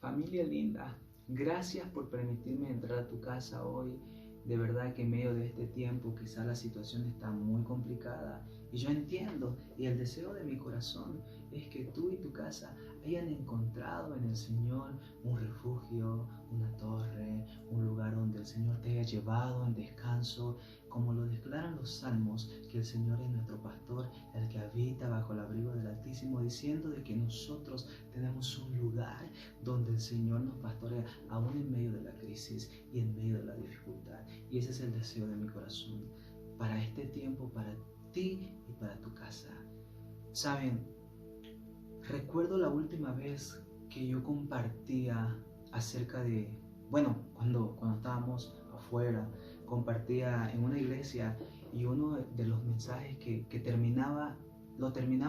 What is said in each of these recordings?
Familia linda, gracias por permitirme entrar a tu casa hoy. De verdad que en medio de este tiempo quizá la situación está muy complicada y yo entiendo, y el deseo de mi corazón es que tú y tu casa hayan encontrado en el Señor un refugio, una torre, un lugar donde el Señor te haya llevado en descanso, como lo declaran los salmos, que el Señor es nuestro pastor, el que habita bajo el abrigo del Altísimo, diciendo de que nosotros tenemos un lugar donde el Señor nos pastorea aún en medio de la crisis y en medio de la dificultad. Y ese es el deseo de mi corazón para este tiempo, para ti y para tu casa. Saben, recuerdo la última vez que yo compartía acerca de, cuando estábamos afuera, compartía en una iglesia y uno de los mensajes que terminaba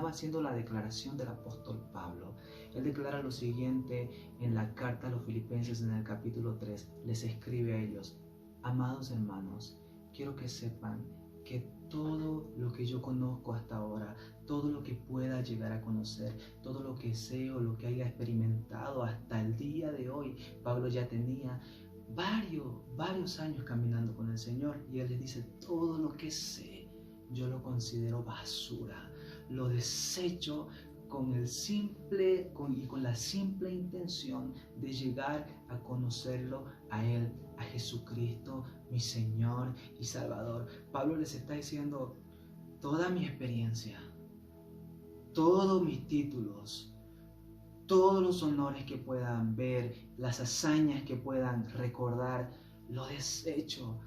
haciendo la declaración del apóstol Pablo. Él declara lo siguiente en la carta a los Filipenses en el capítulo 3. Les escribe a ellos: amados hermanos, quiero que sepan que todo lo que yo conozco hasta ahora, todo lo que pueda llegar a conocer, todo lo que sé o lo que haya experimentado hasta el día de hoy, Pablo ya tenía varios años caminando con el Señor, y él les dice: todo lo que sé yo lo considero basura, lo desecho con la simple intención de llegar a conocerlo a Él, a Jesucristo, mi Señor y Salvador. Pablo les está diciendo: toda mi experiencia, todos mis títulos, todos los honores que puedan ver, las hazañas que puedan recordar, lo desecho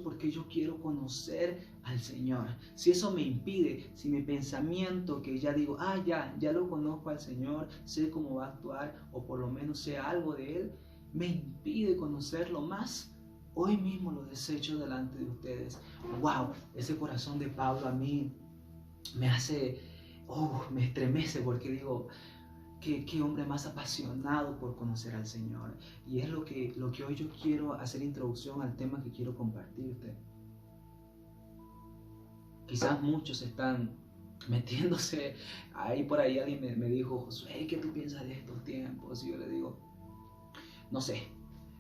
porque yo quiero conocer al Señor. Si eso me impide, si mi pensamiento que ya digo, ya lo conozco al Señor, sé cómo va a actuar, o por lo menos sé algo de Él, me impide conocerlo más, hoy mismo lo desecho delante de ustedes. Wow, ese corazón de Pablo a mí me estremece, porque digo: qué hombre más apasionado por conocer al Señor. Y es lo que hoy yo quiero hacer introducción al tema que quiero compartirte. Quizás muchos están metiéndose ahí por ahí. Alguien me dijo: Josué, ¿qué tú piensas de estos tiempos? Y yo le digo: no sé,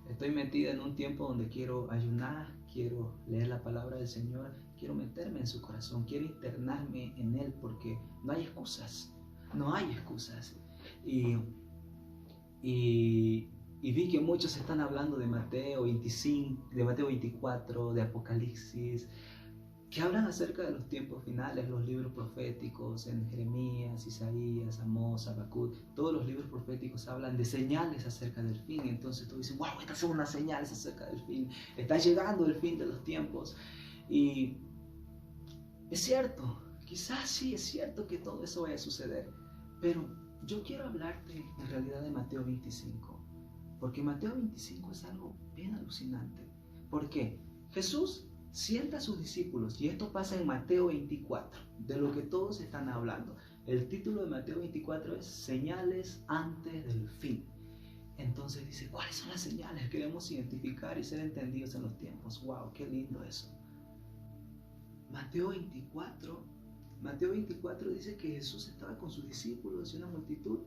estoy metida en un tiempo donde quiero ayunar, quiero leer la palabra del Señor, quiero meterme en su corazón, quiero internarme en Él, porque no hay excusas. Y vi que muchos están hablando de Mateo 25, de Mateo 24, de Apocalipsis, que hablan acerca de los tiempos finales, los libros proféticos en Jeremías, Isaías, Amós, Habacuc. Todos los libros proféticos hablan de señales acerca del fin. Entonces tú dices: wow, estas son unas señales acerca del fin. Está llegando el fin de los tiempos. Y es cierto, quizás sí es cierto que todo eso vaya a suceder, pero yo quiero hablarte en realidad de Mateo 25, porque Mateo 25 es algo bien alucinante. ¿Por qué? Jesús sienta a sus discípulos, y esto pasa en Mateo 24, de lo que todos están hablando. El título de Mateo 24 es Señales antes del fin. Entonces dice: ¿cuáles son las señales? Queremos identificar y ser entendidos en los tiempos. ¡Wow! ¡Qué lindo eso! Mateo 24 dice que Jesús estaba con sus discípulos y una multitud,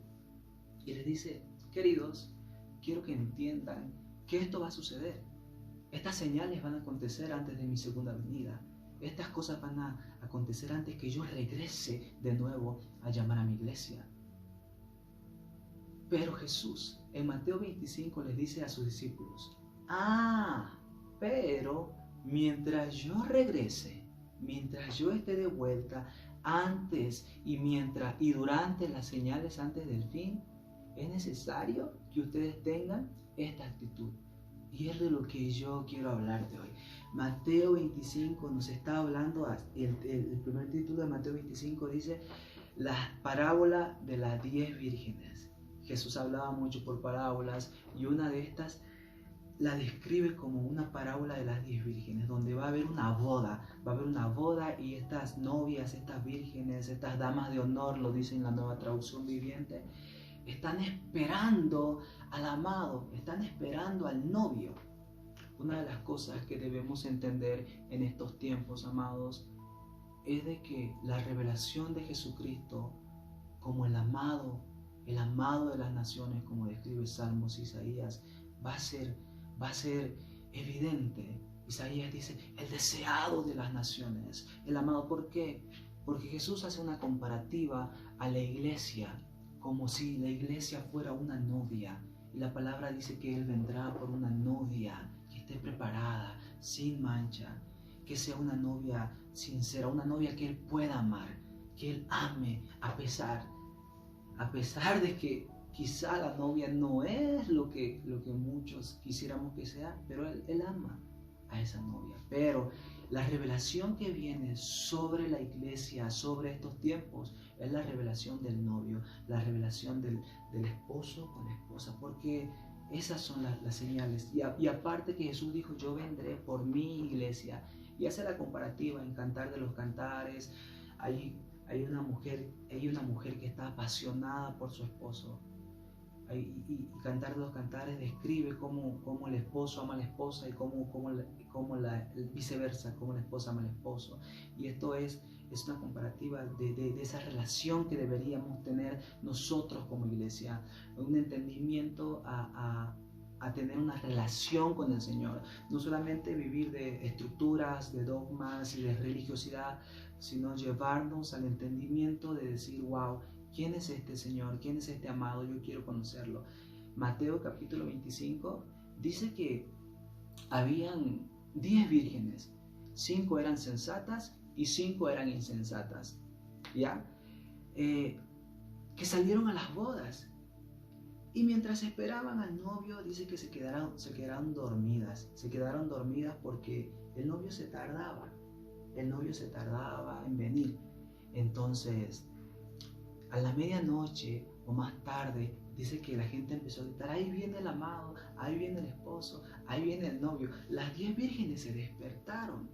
y les dice: queridos, quiero que entiendan que esto va a suceder. Estas señales van a acontecer antes de mi segunda venida. Estas cosas van a acontecer antes que yo regrese de nuevo a llamar a mi iglesia. Pero Jesús en Mateo 25 les dice a sus discípulos: pero mientras yo regrese, mientras yo esté de vuelta, antes y durante las señales antes del fin, es necesario que ustedes tengan esta actitud. Y es de lo que yo quiero hablarte hoy. Mateo 25 nos está hablando, el primer título de Mateo 25 dice: la parábola de las 10 vírgenes. Jesús hablaba mucho por parábolas, y una de estas la describe como una parábola de las 10 vírgenes, donde va a haber una boda, y estas novias, estas vírgenes, estas damas de honor, lo dice en la Nueva Traducción Viviente, están esperando al amado, están esperando al novio. Una de las cosas que debemos entender en estos tiempos, amados, es de que la revelación de Jesucristo como el amado el amado de las naciones, como describe Salmos, Isaías, va a ser evidente. Isaías dice, el deseado de las naciones, el amado. ¿Por qué? Porque Jesús hace una comparativa a la iglesia, como si la iglesia fuera una novia. Y la palabra dice que Él vendrá por una novia que esté preparada, sin mancha, que sea una novia sincera, una novia que Él pueda amar, que Él ame a pesar de que quizá la novia no es lo que muchos quisiéramos que sea, pero Él ama a esa novia. Pero la revelación que viene sobre la iglesia, sobre estos tiempos, es la revelación del novio, la revelación del esposo con la esposa, porque esas son las señales. Y aparte que Jesús dijo, yo vendré por mi iglesia, y hace la comparativa en Cantar de los Cantares. Hay una mujer que está apasionada por su esposo. Y Cantar de los Cantares describe cómo el esposo ama a la esposa y cómo viceversa, cómo la esposa ama al esposo. Y esto es una comparativa de esa relación que deberíamos tener nosotros como iglesia, un entendimiento a tener una relación con el Señor, no solamente vivir de estructuras, de dogmas y de religiosidad, sino llevarnos al entendimiento de decir, wow, ¿quién es este Señor? ¿Quién es este amado? Yo quiero conocerlo. Mateo capítulo 25 dice que habían 10 vírgenes, 5 eran sensatas y 5 eran insensatas, ¿ya? Que salieron a las bodas. Y mientras esperaban al novio, dice que se quedaron dormidas. Se quedaron dormidas porque el novio se tardaba en venir. Entonces, a la medianoche o más tarde, dice que la gente empezó a gritar, ahí viene el amado, ahí viene el esposo, ahí viene el novio. Las 10 vírgenes se despertaron.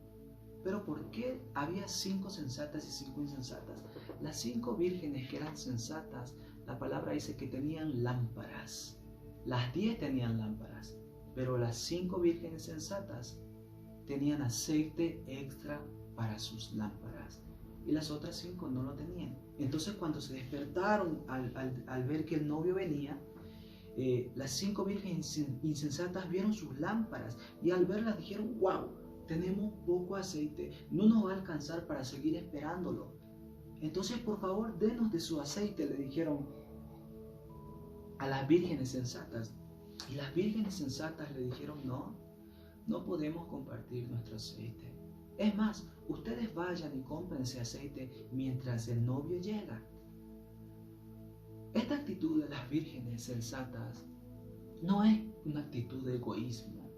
¿Pero por qué había 5 sensatas y 5 insensatas? Las 5 vírgenes que eran sensatas, la palabra dice que tenían lámparas. Las 10 tenían lámparas, pero las 5 vírgenes sensatas tenían aceite extra para sus lámparas. Y las otras 5 no lo tenían. Entonces cuando se despertaron al ver que el novio venía, las 5 vírgenes insensatas vieron sus lámparas y al verlas dijeron, wow, tenemos poco aceite, no nos va a alcanzar para seguir esperándolo. Entonces por favor denos de su aceite, le dijeron a las vírgenes sensatas. Y las vírgenes sensatas le dijeron, no podemos compartir nuestro aceite. Es más, ustedes vayan y cómprense aceite mientras el novio llega. Esta actitud de las vírgenes sensatas no es una actitud de egoísmo,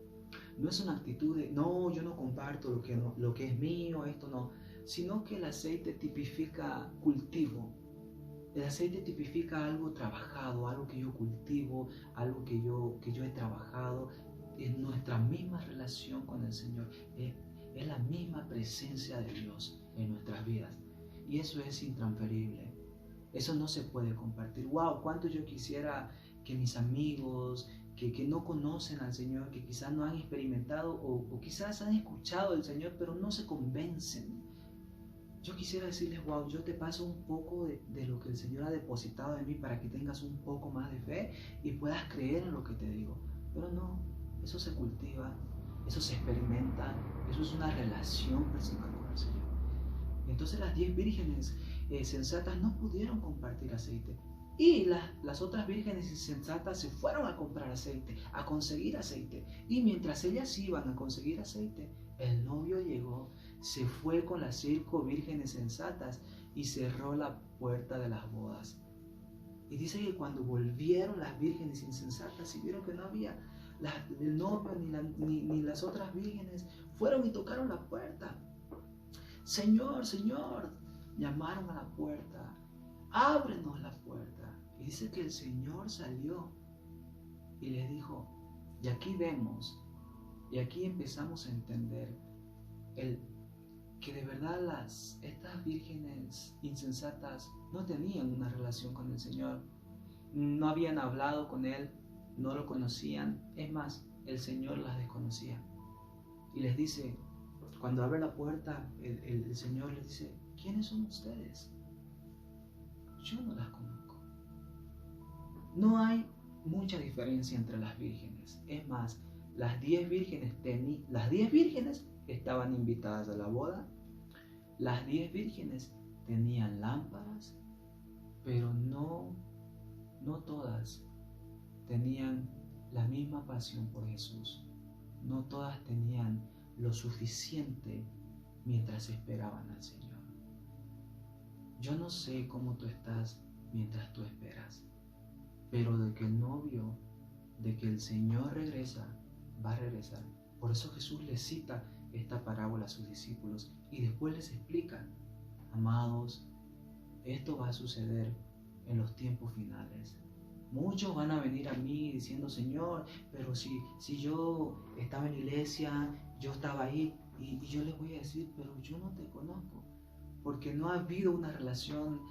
no es una actitud de, no, yo no comparto lo que es mío, esto no, sino que el aceite tipifica cultivo. El aceite tipifica algo trabajado, algo que yo cultivo, algo que yo he trabajado. Es nuestra misma relación con el Señor, es la misma presencia de Dios en nuestras vidas. Y eso es intransferible. Eso no se puede compartir. Wow, cuánto yo quisiera que mis amigos que no conocen al Señor, que quizás no han experimentado o quizás han escuchado del Señor, pero no se convencen. Yo quisiera decirles, wow, yo te paso un poco de lo que el Señor ha depositado en mí para que tengas un poco más de fe y puedas creer en lo que te digo. Pero no, eso se cultiva, eso se experimenta, eso es una relación personal con el Señor. Entonces las 10 vírgenes sensatas no pudieron compartir aceite. Y las otras vírgenes insensatas se fueron a comprar aceite, a conseguir aceite. Y mientras ellas iban a conseguir aceite, el novio llegó, se fue con las 5 vírgenes sensatas y cerró la puerta de las bodas. Y dice que cuando volvieron las vírgenes insensatas y vieron que no había el novio ni las otras vírgenes, fueron y tocaron la puerta. Señor, Señor, llamaron a la puerta, ábrenos la puerta. Y dice que el Señor salió y les dijo, y aquí vemos, y aquí empezamos a entender que de verdad estas vírgenes insensatas no tenían una relación con el Señor, no habían hablado con Él, no lo conocían, es más, el Señor las desconocía. Y les dice, cuando abre la puerta, el Señor les dice, ¿quiénes son ustedes? Yo no las conozco. No hay mucha diferencia entre las vírgenes. Es más, las 10 vírgenes estaban invitadas a la boda. Las 10 vírgenes tenían lámparas, pero no todas tenían la misma pasión por Jesús. No todas tenían lo suficiente mientras esperaban al Señor. Yo no sé cómo tú estás mientras tú esperas, pero de que el novio, de que el Señor regresa, va a regresar. Por eso Jesús les cita esta parábola a sus discípulos y después les explica: amados, esto va a suceder en los tiempos finales. Muchos van a venir a mí diciendo: Señor, pero si yo estaba en la iglesia, yo estaba ahí, y yo les voy a decir: pero yo no te conozco, porque no ha habido una relación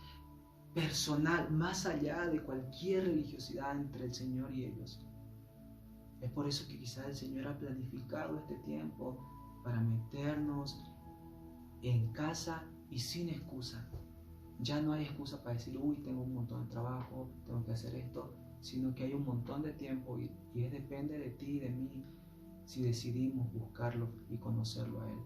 personal más allá de cualquier religiosidad entre el Señor y ellos. Es por eso que quizás el Señor ha planificado este tiempo para meternos en casa y sin excusa. Ya no hay excusa para decir: uy, tengo un montón de trabajo, tengo que hacer esto, sino que hay un montón de tiempo y depende de ti y de mí si decidimos buscarlo y conocerlo a Él,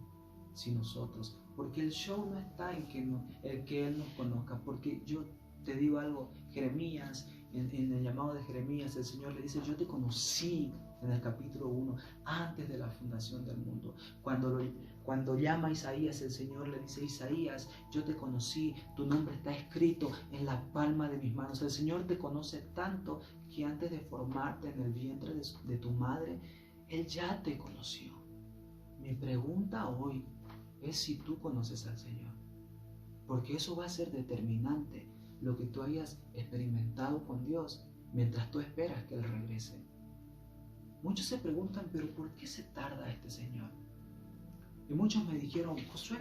si nosotros. Porque el show no está en que Él nos conozca, porque yo te digo algo, Jeremías, en el llamado de Jeremías, el Señor le dice: yo te conocí en el capítulo 1, antes de la fundación del mundo. Cuando llama a Isaías, el Señor le dice: Isaías, yo te conocí, tu nombre está escrito en la palma de mis manos. El Señor te conoce tanto que antes de formarte en el vientre de tu madre, Él ya te conoció. Mi pregunta hoy es si tú conoces al Señor, porque eso va a ser determinante lo que tú hayas experimentado con Dios mientras tú esperas que Él regrese. Muchos se preguntan: pero ¿por qué se tarda este Señor? Y muchos me dijeron: Josué,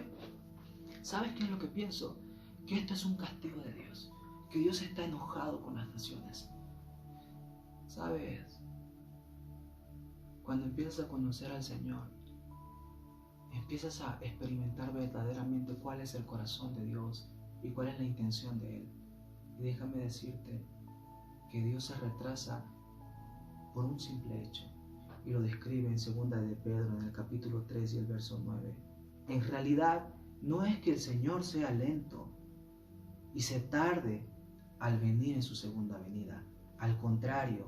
¿sabes qué es lo que pienso? Que esto es un castigo de Dios, que Dios está enojado con las naciones. ¿Sabes? Cuando empiezas a conocer al Señor, empiezas a experimentar verdaderamente cuál es el corazón de Dios y cuál es la intención de Él. Y déjame decirte que Dios se retrasa por un simple hecho, y lo describe en 2 de Pedro, en el capítulo 3 y el verso 9. En realidad, no es que el Señor sea lento y se tarde al venir en su segunda venida. Al contrario,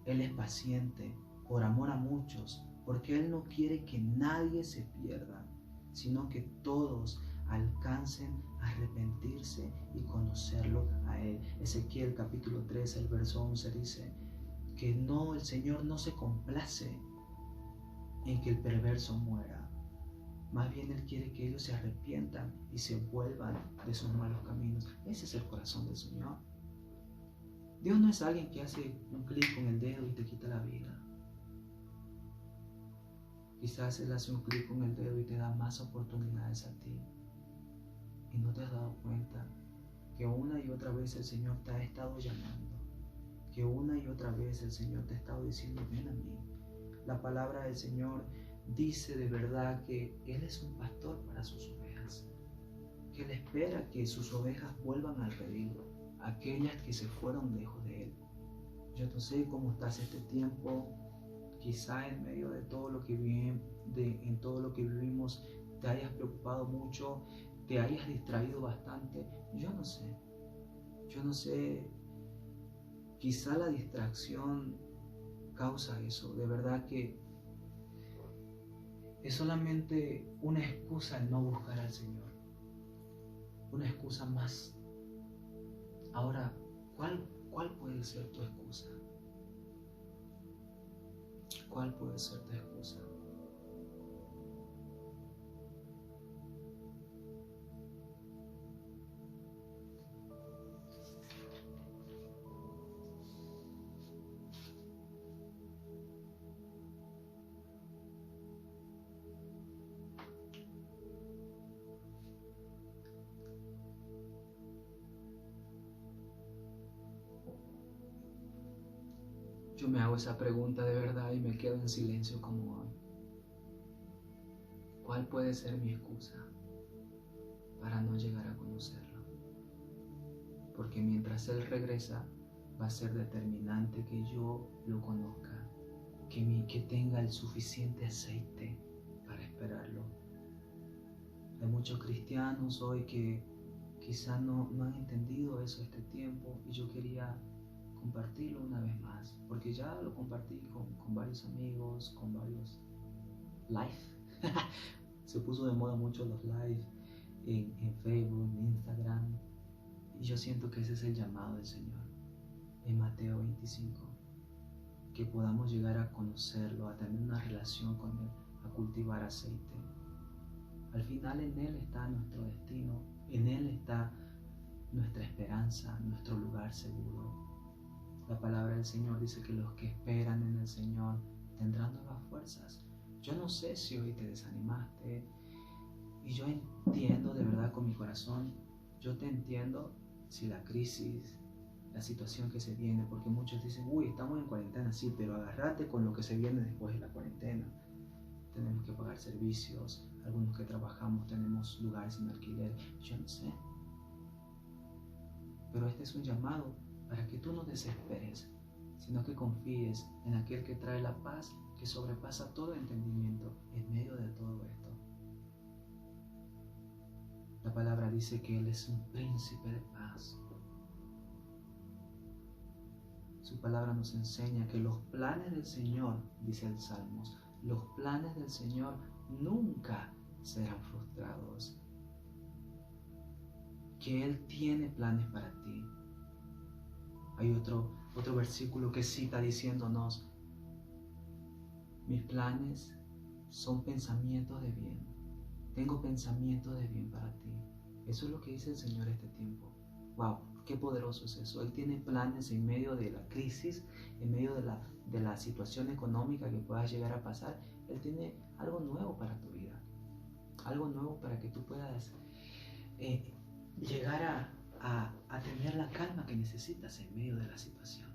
Él es paciente por amor a muchos, porque Él no quiere que nadie se pierda, sino que todos alcancen a arrepentirse y conocerlo a Él. Ezequiel capítulo 3, el verso 11 dice que el Señor no se complace en que el perverso muera. Más bien Él quiere que ellos se arrepientan y se vuelvan de sus malos caminos. Ese es el corazón del Señor. Dios no es alguien que hace un clic con el dedo y te quita la vida. Quizás Él hace un clic con el dedo y te da más oportunidades a ti. Y no te has dado cuenta que una y otra vez el Señor te ha estado llamando. Que una y otra vez el Señor te ha estado diciendo: ven a mí. La palabra del Señor dice de verdad que Él es un pastor para sus ovejas. Que Él espera que sus ovejas vuelvan al redil, aquellas que se fueron lejos de Él. Yo no sé cómo estás este tiempo. Quizá en medio de todo lo que en todo lo que vivimos, te hayas preocupado mucho, te hayas distraído bastante. Yo no sé, quizá la distracción causa eso. De verdad que es solamente una excusa el no buscar al Señor, una excusa más. Ahora, ¿cuál puede ser tu excusa? ¿Cuál puede ser tu excusa? Yo me hago esa pregunta de verdad y me quedo en silencio como hoy. ¿Cuál puede ser mi excusa para no llegar a conocerlo? Porque mientras Él regresa, va a ser determinante que yo lo conozca, que tenga el suficiente aceite para esperarlo. Hay muchos cristianos hoy que quizás no han entendido eso este tiempo, y yo quería compartirlo una vez más, porque ya lo compartí con varios amigos, con varios live. Se puso de moda mucho los live en Facebook, en Instagram, y yo siento que ese es el llamado del Señor en Mateo 25, que podamos llegar a conocerlo, a tener una relación con Él, a cultivar aceite. Al final en Él está nuestro destino, en Él está nuestra esperanza, nuestro lugar seguro. La palabra del Señor dice que los que esperan en el Señor tendrán nuevas fuerzas. Yo no sé si hoy te desanimaste, y yo entiendo de verdad con mi corazón, yo te entiendo si la crisis, la situación que se viene, porque muchos dicen, uy, estamos en cuarentena, sí, pero agárrate con lo que se viene después de la cuarentena. Tenemos que pagar servicios, algunos que trabajamos tenemos lugares en alquiler, yo no sé. Pero este es un llamado para que tú no desesperes, sino que confíes en aquel que trae la paz que sobrepasa todo entendimiento en medio de todo esto. La palabra dice que Él es un príncipe de paz. Su palabra nos enseña que los planes del Señor, dice el Salmos, los planes del Señor nunca serán frustrados. Que Él tiene planes para ti. Hay otro versículo que cita diciéndonos, mis planes son pensamientos de bien. Tengo pensamientos de bien para ti. Eso es lo que dice el Señor este tiempo. ¡Wow! Qué poderoso es eso. Él tiene planes en medio de la crisis, en medio de la situación económica que puedas llegar a pasar. Él tiene algo nuevo para tu vida. Algo nuevo para que tú puedas llegar a tener la calma que necesitas en medio de la situación.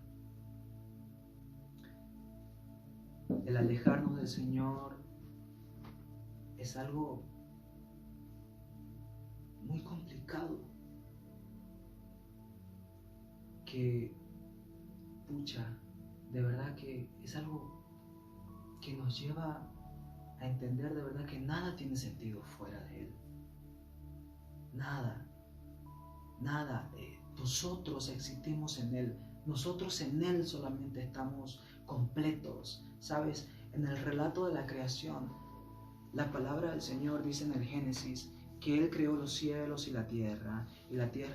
El alejarnos del Señor es algo muy complicado, que, pucha, de verdad que es algo que nos lleva a entender de verdad que nada tiene sentido fuera de Él. Nada. Nosotros existimos en Él. Nosotros en Él solamente estamos completos. ¿Sabes? En el relato de la creación, la palabra del Señor dice en el Génesis que Él creó los cielos y la tierra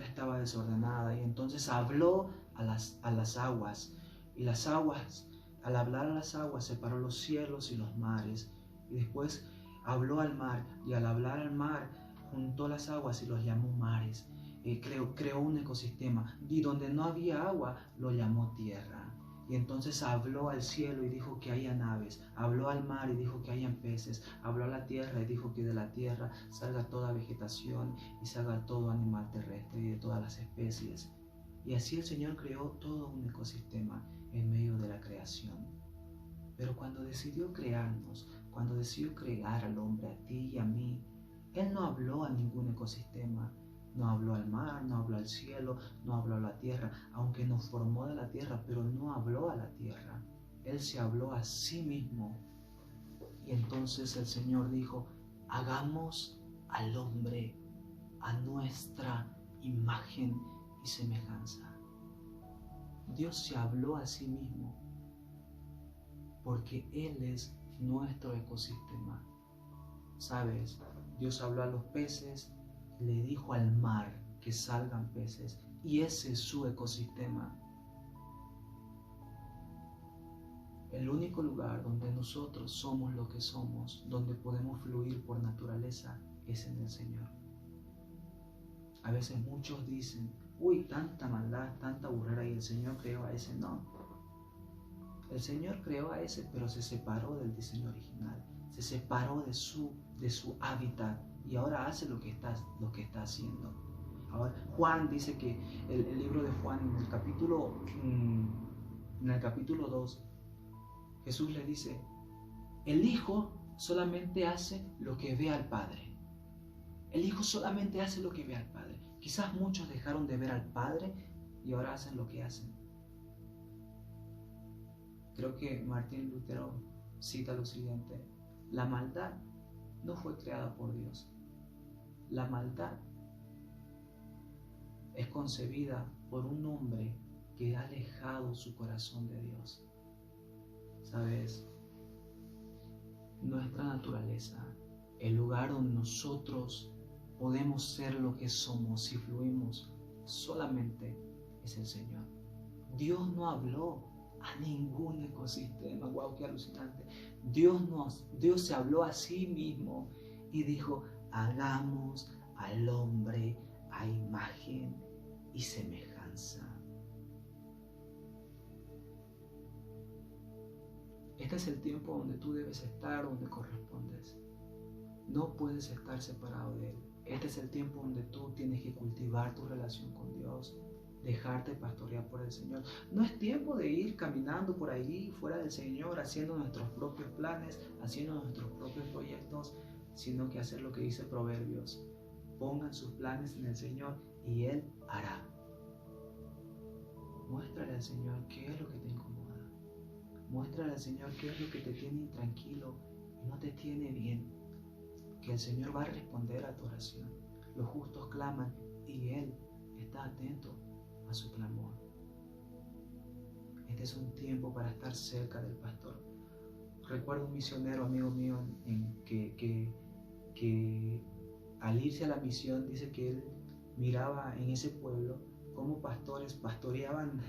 estaba desordenada, y entonces habló a las aguas, y las aguas, al hablar a las aguas, separó los cielos y los mares, y después habló al mar, y al hablar al mar, juntó las aguas y los llamó mares. Creó un ecosistema, y donde no había agua lo llamó tierra. Y entonces habló al cielo y dijo que hayan aves, habló al mar y dijo que hayan peces, habló a la tierra y dijo que de la tierra salga toda vegetación y salga todo animal terrestre y de todas las especies. Y así el Señor creó todo un ecosistema en medio de la creación. Pero cuando decidió crearnos, cuando decidió crear al hombre, a ti y a mí, Él no habló a ningún ecosistema. No habló al mar, no habló al cielo, no habló a la tierra, aunque nos formó de la tierra, pero no habló a la tierra. Él se habló a sí mismo. Y entonces el Señor dijo, hagamos al hombre a nuestra imagen y semejanza. Dios se habló a sí mismo porque Él es nuestro ecosistema. ¿Sabes? Dios habló a los peces, le dijo al mar que salgan peces, y ese es su ecosistema. El único lugar donde nosotros somos lo que somos, donde podemos fluir por naturaleza, es en el Señor. A veces muchos dicen, uy, tanta maldad, tanta burrera, y el Señor creó a ese. No. El Señor creó a ese, pero se separó del diseño original, se separó de su hábitat, y ahora hace lo que está haciendo. Ahora, Juan dice que el libro de Juan, en el capítulo 2, Jesús le dice, el Hijo solamente hace lo que ve al Padre. El Hijo solamente hace lo que ve al Padre. Quizás muchos dejaron de ver al Padre y ahora hacen lo que hacen. Creo que Martín Lutero cita lo siguiente: la maldad no fue creada por Dios. La maldad es concebida por un hombre que ha alejado su corazón de Dios. ¿Sabes? Nuestra naturaleza, el lugar donde nosotros podemos ser lo que somos y fluimos, solamente es el Señor. Dios no habló a ningún ecosistema. ¡Wow! ¡Qué alucinante! Dios se habló a sí mismo y dijo: hagamos al hombre a imagen y semejanza. Este es el tiempo donde tú debes estar, donde correspondes. No puedes estar separado de Él. Este es el tiempo donde tú tienes que cultivar tu relación con Dios, dejarte pastorear por el Señor. No es tiempo de ir caminando por ahí fuera del Señor, haciendo nuestros propios planes, haciendo nuestros propios proyectos, sino que hacer lo que dice Proverbios: pongan sus planes en el Señor y Él hará. Muéstrale al Señor qué es lo que te incomoda. Muéstrale al Señor qué es lo que te tiene intranquilo y no te tiene bien. Que el Señor va a responder a tu oración. Los justos claman y Él está atento a su clamor. Este es un tiempo para estar cerca del pastor. Recuerdo un misionero, amigo mío, que al irse a la misión dice que él miraba en ese pueblo cómo pastores pastoreaban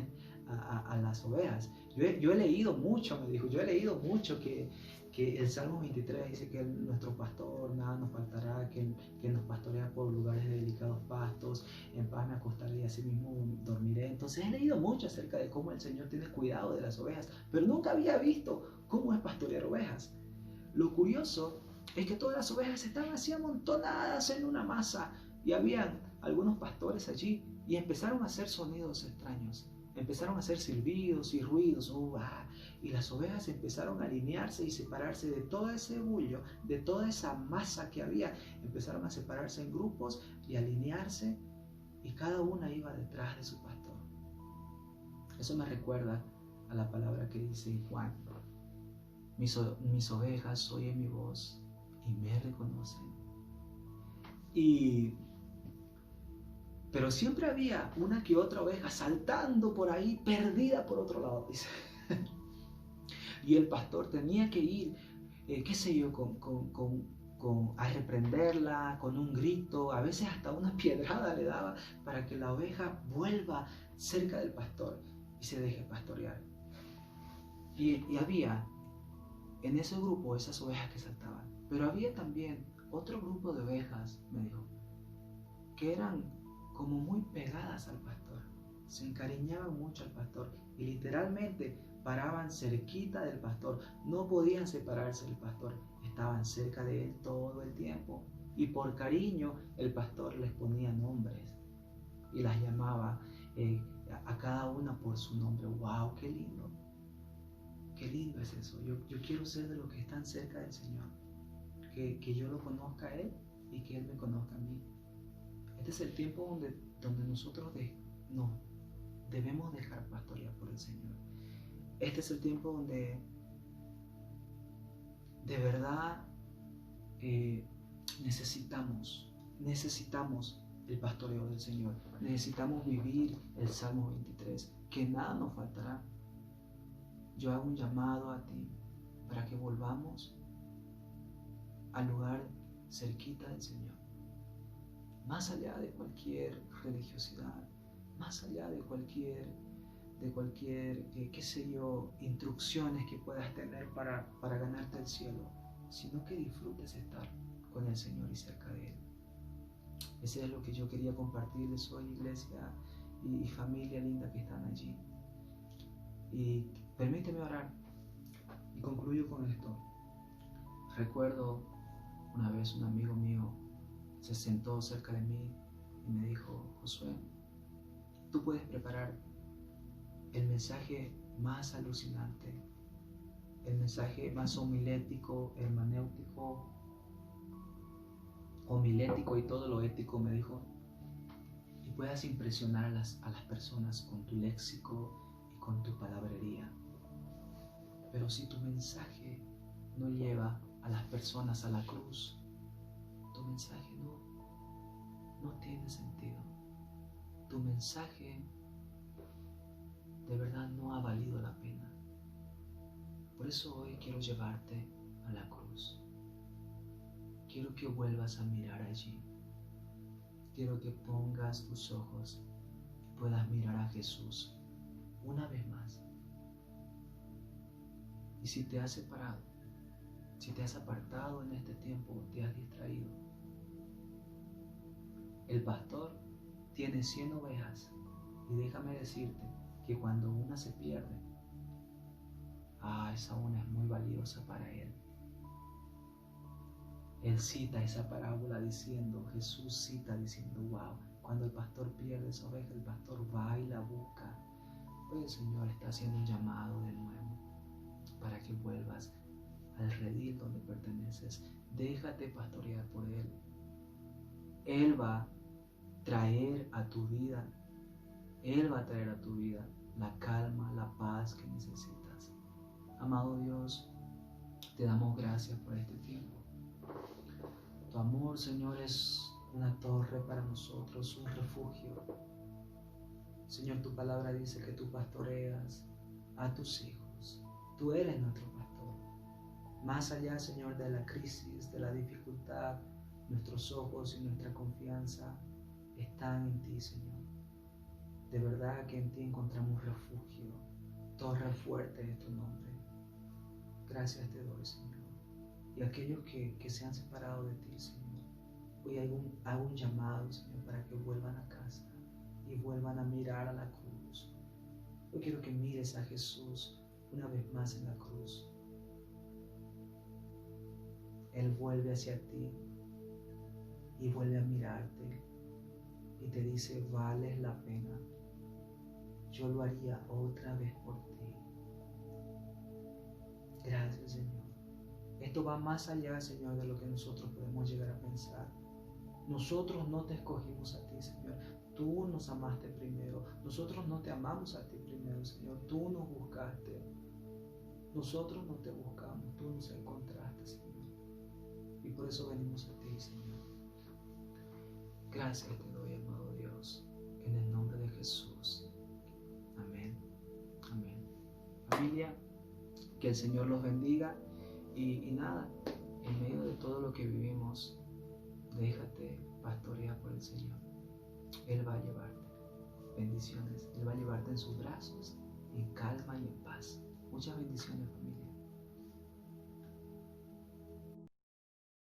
a las ovejas. Yo he leído mucho, me dijo, yo he leído mucho que el Salmo 23 dice que nuestro pastor nada nos faltará, que nos pastorea por lugares de delicados pastos, en paz me acostaré y así mismo dormiré. Entonces he leído mucho acerca de cómo el Señor tiene cuidado de las ovejas, pero nunca había visto cómo es pastorear ovejas. Lo curioso es que todas las ovejas estaban así amontonadas en una masa y habían algunos pastores allí y empezaron a hacer sonidos extraños. Empezaron a hacer silbidos y ruidos, y las ovejas empezaron a alinearse y separarse de todo ese bullo, de toda esa masa que había. Empezaron a separarse en grupos y alinearse, y cada una iba detrás de su pastor. Eso me recuerda a la palabra que dice en Juan: mis ovejas oyen mi voz y me reconocen. Pero siempre había una que otra oveja saltando por ahí, perdida por otro lado, dice. Y el pastor tenía que ir, a reprenderla con un grito, a veces hasta una piedrada le daba para que la oveja vuelva cerca del pastor y se deje pastorear. Y había en ese grupo esas ovejas que saltaban, pero había también otro grupo de ovejas, me dijo, que eran como muy pegadas al pastor, se encariñaban mucho al pastor y literalmente paraban cerquita del pastor, no podían separarse del pastor, estaban cerca de él todo el tiempo, y por cariño el pastor les ponía nombres y las llamaba a cada una por su nombre. ¡Wow! ¡Qué lindo! ¡Qué lindo es eso! Yo quiero ser de los que están cerca del Señor, que yo lo conozca a Él y que Él me conozca a mí. Este es el tiempo donde nosotros nos debemos dejar pastorear por el Señor. Este es el tiempo donde de verdad necesitamos el pastoreo del Señor. Necesitamos vivir el Salmo 23, que nada nos faltará. Yo hago un llamado a ti para que volvamos al lugar cerquita del Señor. Más allá de cualquier religiosidad, más allá de cualquier instrucciones que puedas tener para ganarte el cielo, sino que disfrutes estar con el Señor y cerca de Él. Ese es lo que yo quería compartirles hoy, iglesia y familia linda que están allí. Y permíteme orar y concluyo con esto. Recuerdo una vez un amigo mío se sentó cerca de mí y me dijo: Josué, tú puedes preparar el mensaje más alucinante, el mensaje más homilético, hermenéutico, homilético y todo lo ético, me dijo, y puedas impresionar a las personas con tu léxico y con tu palabrería. Pero si tu mensaje no lleva a las personas a la cruz, tu mensaje no tiene sentido. Tu mensaje de verdad no ha valido la pena. Por eso hoy quiero llevarte a la cruz. Quiero que vuelvas a mirar allí. Quiero que pongas tus ojos y puedas mirar a Jesús una vez más. Y si te has separado, si te has apartado en este tiempo, te has distraído, el pastor tiene 100 ovejas y déjame decirte que cuando una se pierde, esa una es muy valiosa para él. Él cita esa parábola diciendo, Jesús cita diciendo, wow, cuando el pastor pierde esa oveja, el pastor va y la busca. Hoy el Señor está haciendo un llamado de nuevo para que vuelvas al redil donde perteneces. Déjate pastorear por Él. Él va a traer a tu vida, la calma, la paz que necesitas. Amado Dios, te damos gracias por este tiempo. Tu amor, Señor, es una torre para nosotros, un refugio. Señor, tu palabra dice que tú pastoreas a tus hijos. Tú eres nuestro pastor. Más allá, Señor, de la crisis, de la dificultad, nuestros ojos y nuestra confianza están en ti, Señor. De verdad que en ti encontramos refugio. Torre fuerte es tu nombre. Gracias te doy, Señor. Y aquellos que se han separado de ti, Señor, hoy hago un llamado, Señor, para que vuelvan a casa y vuelvan a mirar a la cruz. Yo quiero que mires a Jesús una vez más en la cruz. Él vuelve hacia ti y vuelve a mirarte y te dice, vales la pena. Yo lo haría otra vez por ti. Gracias, Señor. Esto va más allá, Señor, de lo que nosotros podemos llegar a pensar. Nosotros no te escogimos a ti, Señor. Tú nos amaste primero. Nosotros no te amamos a ti primero, Señor. Tú nos buscaste. Nosotros no te buscamos. Tú nos encontraste, Señor. Y por eso venimos a ti, Señor. Gracias te doy, amado Dios, en el nombre de Jesús. Amén. Amén. Familia, que el Señor los bendiga. Y nada, en medio de todo lo que vivimos, déjate pastorear por el Señor. Él va a llevarte bendiciones. Él va a llevarte en sus brazos, en calma y en paz. Muchas bendiciones, familia.